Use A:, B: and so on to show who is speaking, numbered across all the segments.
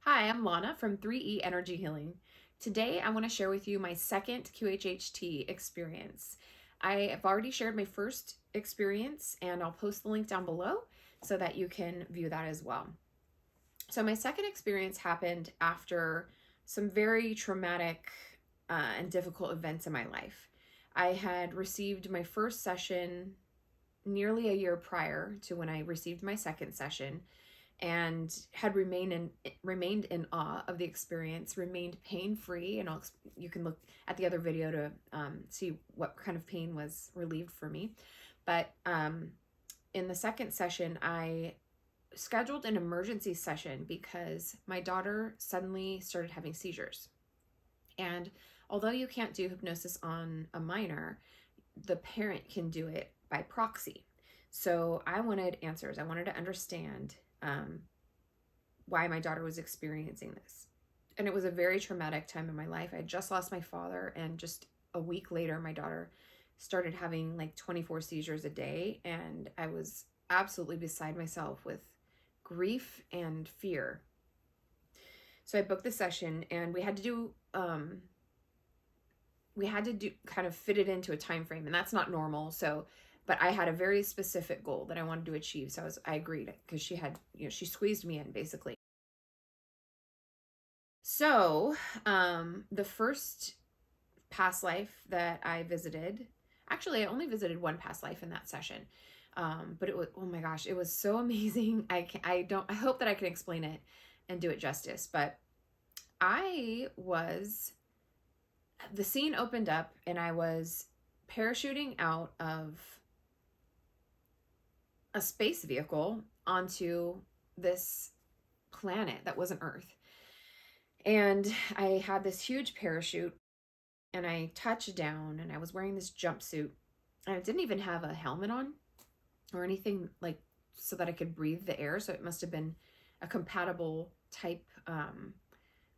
A: Hi, I'm Lana from 3E Energy Healing. Today I want to share with you my second QHHT experience. I have already shared my first experience and I'll post the link down below so that you can view that as well. So my second experience happened after some very traumatic and difficult events in my life. I had received my first session nearly a year prior to when I received my second session, and had remained in awe of the experience, remained pain-free, and you can look at the other video to see what kind of pain was relieved for me. But in the second session, I scheduled an emergency session because my daughter suddenly started having seizures. And although you can't do hypnosis on a minor, the parent can do it by proxy. So I wanted answers. I wanted to understand why my daughter was experiencing this. And it was a very traumatic time in my life. I had just lost my father, and just a week later, my daughter started having like 24 seizures a day, and I was absolutely beside myself with grief and fear. So I booked the session, and we had to do kind of fit it into a time frame, and that's not normal. But I had a very specific goal that I wanted to achieve. So I agreed because she squeezed me in basically. So the first past life that I visited, actually I only visited one past life in that session. But it was, oh my gosh, it was so amazing. I hope that I can explain it and do it justice, but the scene opened up and I was parachuting out of a space vehicle onto this planet that wasn't Earth. And I had this huge parachute, and I touched down, and I was wearing this jumpsuit, and I didn't even have a helmet on or anything like so that I could breathe the air. So it must have been a compatible type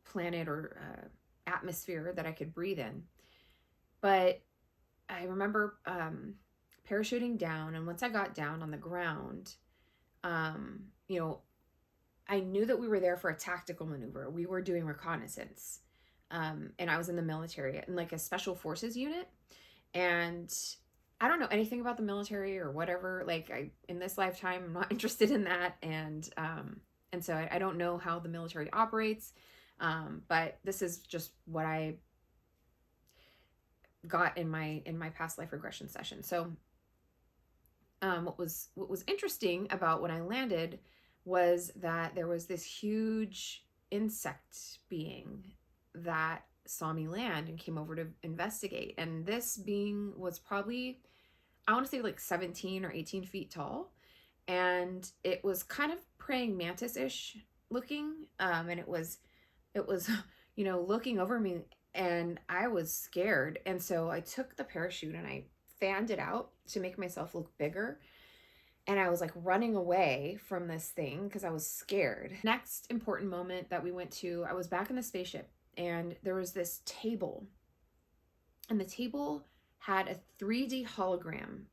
A: planet or atmosphere that I could breathe in. But I remember parachuting down, and once I got down on the ground, I knew that we were there for a tactical maneuver. We were doing reconnaissance, and I was in the military in like a special forces unit, and I don't know anything about the military or whatever. Like in this lifetime, I'm not interested in that, and so I don't know how the military operates, but this is just what I got in my past life regression session. So what was interesting about when I landed was that there was this huge insect being that saw me land and came over to investigate. And this being was probably, I want to say like 17 or 18 feet tall. And it was kind of praying mantis-ish looking. And it was, looking over me, and I was scared. And so I took the parachute and I fanned it out to make myself look bigger. And I was like running away from this thing because I was scared. Next important moment that we went to, I was back in the spaceship, and there was this table. And the table had a 3D hologram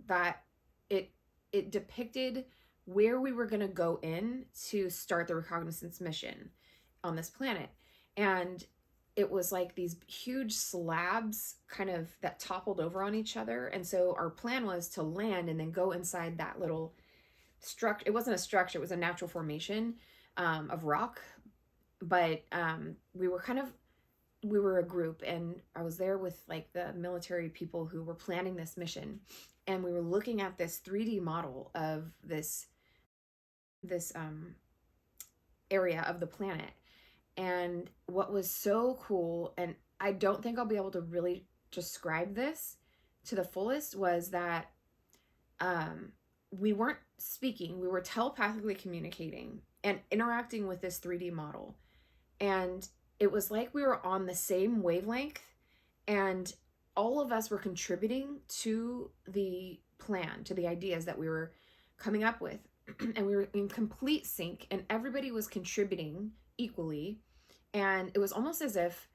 A: that it depicted where we were going to go in to start the reconnaissance mission on this planet. And it was like these huge slabs kind of that toppled over on each other. And so our plan was to land and then go inside that little structure. It wasn't a structure, it was a natural formation of rock. But we were a group, and I was there with like the military people who were planning this mission. And we were looking at this 3D model of this area of the planet. And what was so cool, and I don't think I'll be able to really describe this to the fullest, was that we weren't speaking, we were telepathically communicating and interacting with this 3D model. And it was like we were on the same wavelength, and all of us were contributing to the plan, to the ideas that we were coming up with. And we were in complete sync, and everybody was contributing equally. And it was almost as if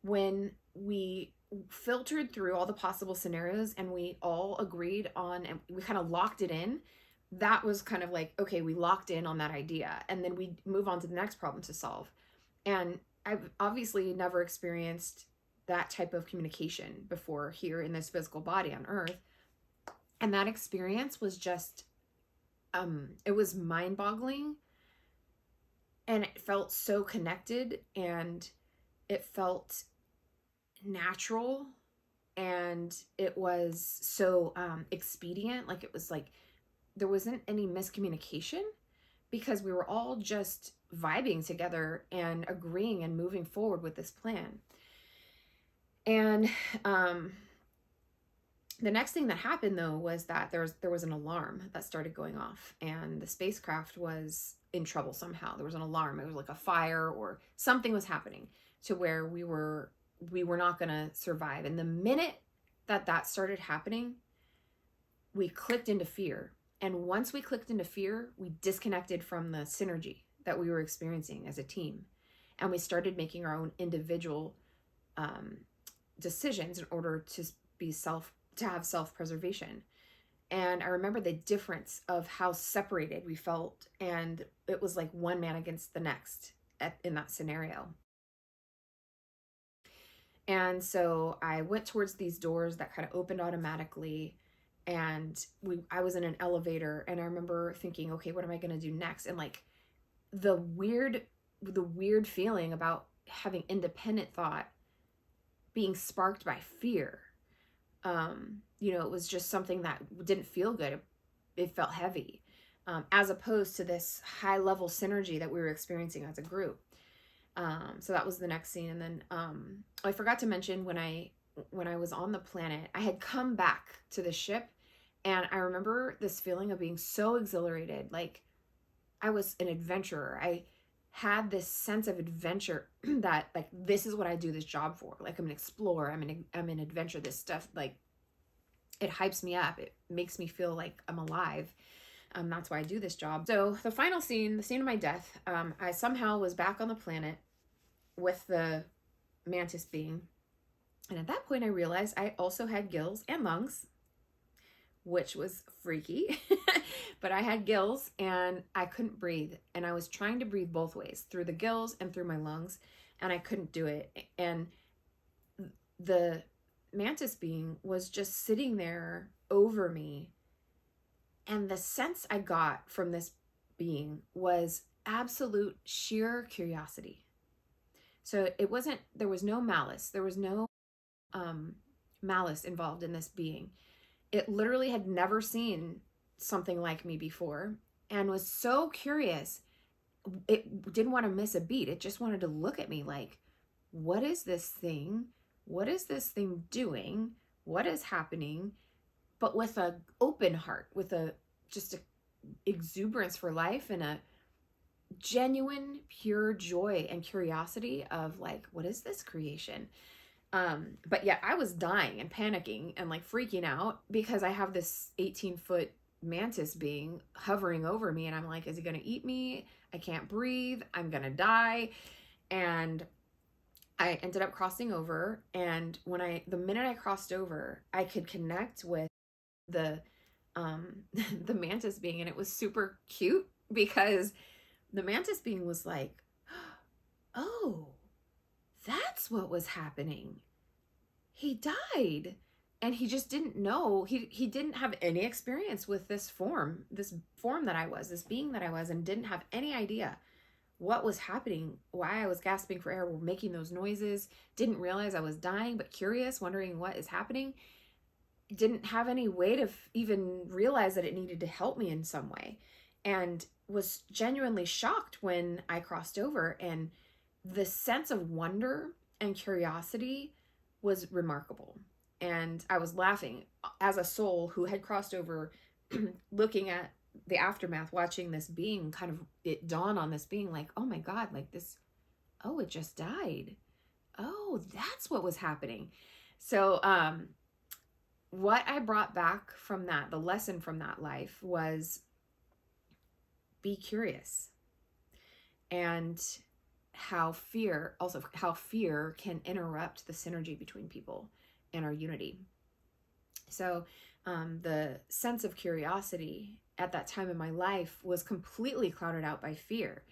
A: when we filtered through all the possible scenarios and we all agreed on, and we kind of locked it in, that was kind of like, okay, we locked in on that idea, and then we move on to the next problem to solve. And I've obviously never experienced that type of communication before here in this physical body on Earth. And that experience was just, it was mind-boggling, and it felt so connected, and it felt natural, and it was so expedient. Like, it was like there wasn't any miscommunication, because we were all just vibing together and agreeing and moving forward with this plan. And the next thing that happened, though, was that there was an alarm that started going off, and the spacecraft was in trouble somehow. There was an alarm. It was like a fire or something was happening to where we were not going to survive. And the minute that started happening, we clicked into fear. And once we clicked into fear, we disconnected from the synergy that we were experiencing as a team. And we started making our own individual decisions in order to have self-preservation. And I remember the difference of how separated we felt. And it was like one man against the next in that scenario. And so I went towards these doors that kind of opened automatically. And I was in an elevator, and I remember thinking, okay, what am I going to do next? And like the weird feeling about having independent thought being sparked by fear. It was just something that didn't feel good. It felt heavy, as opposed to this high level synergy that we were experiencing as a group. So that was the next scene. And then I forgot to mention, when I was on the planet, I had come back to the ship, and I remember this feeling of being so exhilarated. Like, I was an adventurer. I had this sense of adventure that, like, this is what I do this job for. Like, I'm an explorer. I'm an adventure. This stuff, like, it hypes me up. It makes me feel like I'm alive. That's why I do this job. So the final scene, the scene of my death, I somehow was back on the planet with the mantis being. And at that point, I realized I also had gills and lungs, which was freaky. But I had gills, and I couldn't breathe. And I was trying to breathe both ways, through the gills and through my lungs, and I couldn't do it. And the mantis being was just sitting there over me. And the sense I got from this being was absolute sheer curiosity. So there was no malice. There was no malice involved in this being. It literally had never seen something like me before, and was so curious. It didn't want to miss a beat. It just wanted to look at me like, what is this thing? What is this thing doing? What is happening? But with an open heart, with just a exuberance for life, and a genuine, pure joy and curiosity of like, what is this creation? But yet I was dying and panicking and like freaking out, because I have this 18-foot mantis being hovering over me, and I'm like, is he going to eat me? I can't breathe. I'm going to die. And I ended up crossing over. And the minute I crossed over, I could connect with the the mantis being, and it was super cute, because the mantis being was like, oh, that's what was happening. He died, and he just didn't know. He didn't have any experience with this form that I was, this being that I was, and didn't have any idea what was happening, why I was gasping for air, making those noises, didn't realize I was dying, but curious, wondering what is happening. Didn't have any way to even realize that it needed to help me in some way, and was genuinely shocked when I crossed over. And the sense of wonder and curiosity was remarkable. And I was laughing as a soul who had crossed over, looking at the aftermath, watching this being kind of, it dawn on this being like, oh my God, like this, oh, it just died. Oh, that's what was happening. So, what I brought back from that, the lesson from that life, was be curious. And how fear can interrupt the synergy between people and our unity. So the sense of curiosity at that time in my life was completely clouded out by fear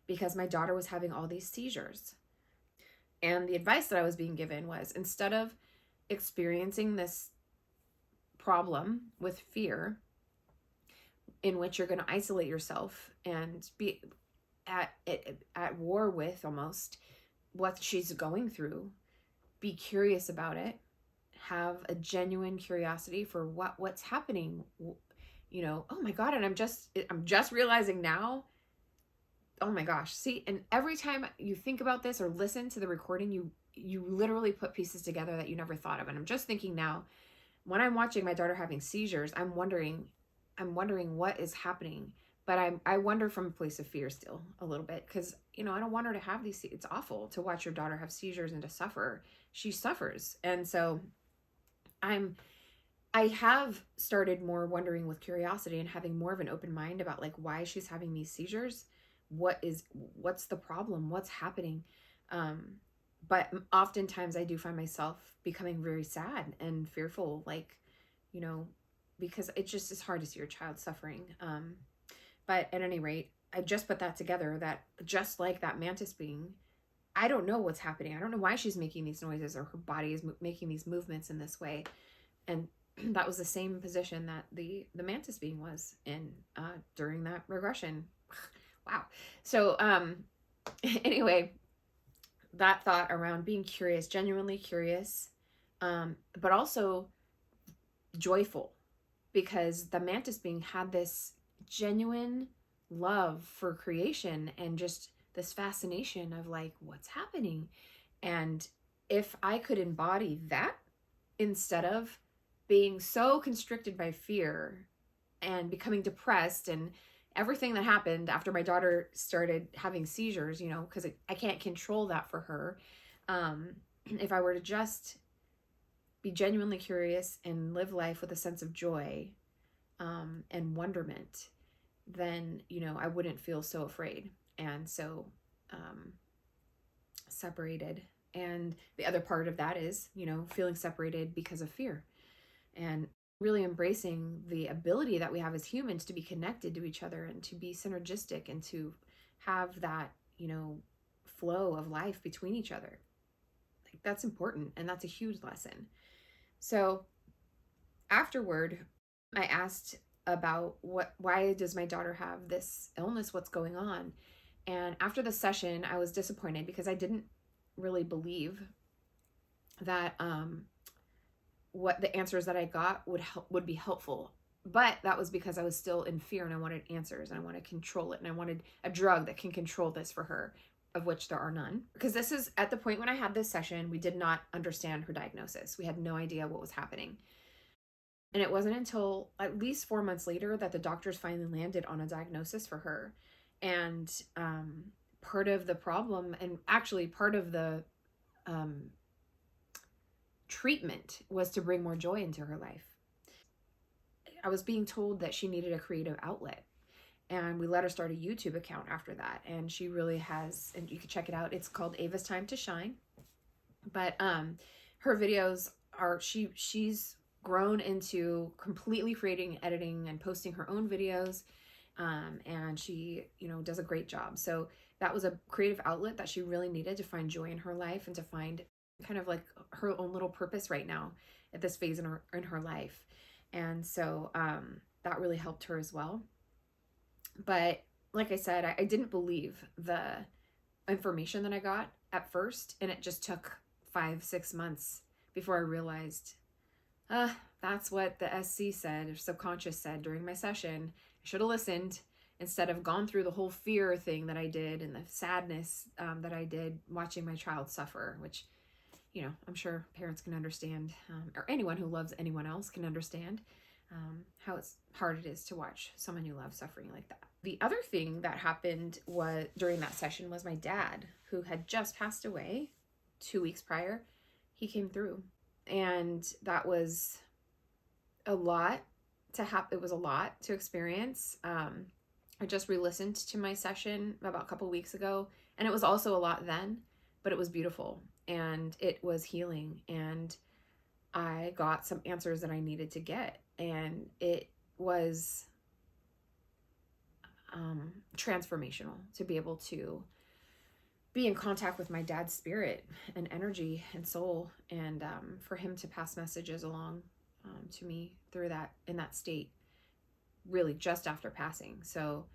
A: because my daughter was having all these seizures. And the advice that I was being given was, instead of experiencing this problem with fear in which you're going to isolate yourself and be at war with almost what she's going through, be curious about it, have a genuine curiosity for what's happening, you know. Oh my God. And I'm just realizing now, oh my gosh, see, and every time you think about this or listen to the recording, you literally put pieces together that you never thought of. And I'm just thinking now, when I'm watching my daughter having seizures, I'm wondering what is happening. But I wonder from a place of fear still a little bit, because, you know, I don't want her to have these. It's awful to watch your daughter have seizures and to suffer. She suffers. And so I have started more wondering with curiosity and having more of an open mind about like why she's having these seizures. What's the problem? What's happening? But oftentimes I do find myself becoming very sad and fearful, like, you know, because it just is hard to see your child suffering. But at any rate, I just put that together, that just like that mantis being, I don't know what's happening. I don't know why she's making these noises or her body is making these movements in this way. And that was the same position that the mantis being was in during that regression. Wow. So anyway, that thought around being curious, genuinely curious, but also joyful, because the mantis being had this genuine love for creation and just this fascination of like, what's happening? And if I could embody that instead of being so constricted by fear and becoming depressed and everything that happened after my daughter started having seizures, you know, because I can't control that for her. If I were to just be genuinely curious and live life with a sense of joy and wonderment, then, you know, I wouldn't feel so afraid and so separated. And the other part of that is, you know, feeling separated because of fear, and really embracing the ability that we have as humans to be connected to each other and to be synergistic and to have that, you know, flow of life between each other. Like, that's important, and that's a huge lesson. So afterward, I asked about why does my daughter have this illness? What's going on? And after the session, I was disappointed because I didn't really believe that what the answers that I got would be helpful. But that was because I was still in fear and I wanted answers and I wanted to control it, and I wanted a drug that can control this for her, of which there are none. Because this is at the point when I had this session, we did not understand her diagnosis. We had no idea what was happening. And it wasn't until at least 4 months later that the doctors finally landed on a diagnosis for her. And part of the problem, and actually part of the treatment, was to bring more joy into her life. I was being told that she needed a creative outlet, and we let her start a YouTube account after that. And she really has, and you can check it out. It's called Ava's Time to Shine. But her videos are, she's grown into completely creating, editing, and posting her own videos. And she, you know, does a great job. So that was a creative outlet that she really needed to find joy in her life and to find kind of like her own little purpose right now at this phase in her life. And so that really helped her as well. But like I said, I didn't believe the information that I got at first, and it just took 5-6 months before I realized, that's what the SC said, or subconscious said during my session. I should have listened instead of gone through the whole fear thing that I did and the sadness that I did watching my child suffer, which, you know, I'm sure parents can understand, or anyone who loves anyone else can understand how hard it is to watch someone you love suffering like that. The other thing that happened was during that session was my dad, who had just passed away 2 weeks prior. He came through, and that was a lot to happen. It was a lot to experience. I just re-listened to my session about a couple weeks ago, and it was also a lot then, but it was beautiful and it was healing, and I got some answers that I needed to get, and it was transformational to be able to be in contact with my dad's spirit and energy and soul, and for him to pass messages along to me through that, in that state, really just after passing. So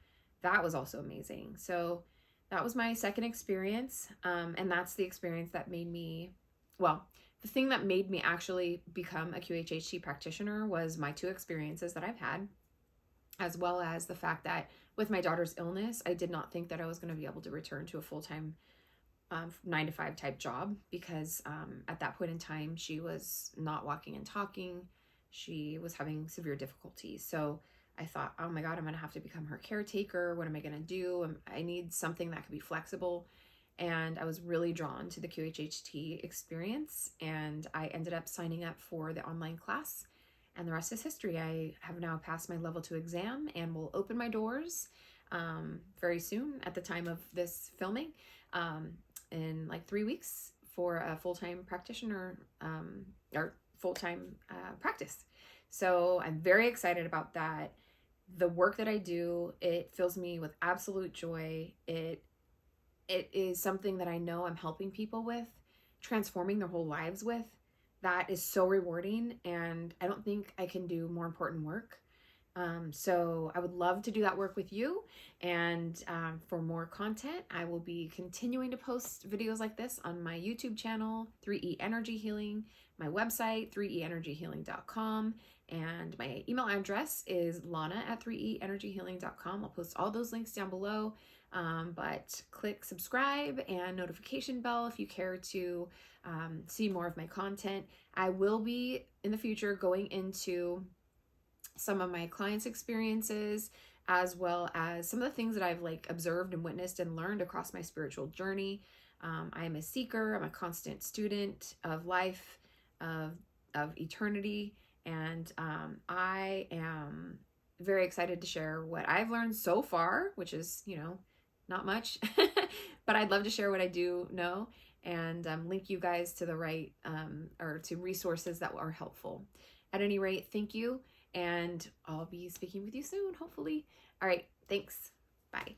A: that was also amazing. So that was my second experience. And that's the experience that made me, well, the thing that made me actually become a QHHT practitioner was my two experiences that I've had, as well as the fact that with my daughter's illness, I did not think that I was going to be able to return to a full-time 9 to 5 type job, because at that point in time, she was not walking and talking. She was having severe difficulties. So I thought, oh my God, I'm going to have to become her caretaker. What am I going to do? I need something that could be flexible. And I was really drawn to the QHHT experience. And I ended up signing up for the online class. And the rest is history. I have now passed my level 2 exam and will open my doors very soon at the time of this filming, in like 3 weeks, for a full-time practitioner or full-time practice. So I'm very excited about that. The work that I do, it fills me with absolute joy. It is something that I know I'm helping people with, transforming their whole lives with. That is so rewarding, and I don't think I can do more important work. So I would love to do that work with you. And for more content, I will be continuing to post videos like this on my YouTube channel, 3E Energy Healing, my website, 3energyhealing.com, and my email address is lana@3energyhealing.com. I'll post all those links down below. But click subscribe and notification bell if you care to see more of my content. I will be in the future going into some of my clients' experiences, as well as some of the things that I've like observed and witnessed and learned across my spiritual journey. I am a seeker. I'm a constant student of life, of eternity, and I am very excited to share what I've learned so far, which is, not much, but I'd love to share what I do know, and link you guys to the right or to resources that are helpful. At any rate, thank you, and I'll be speaking with you soon, hopefully. All right, thanks. Bye.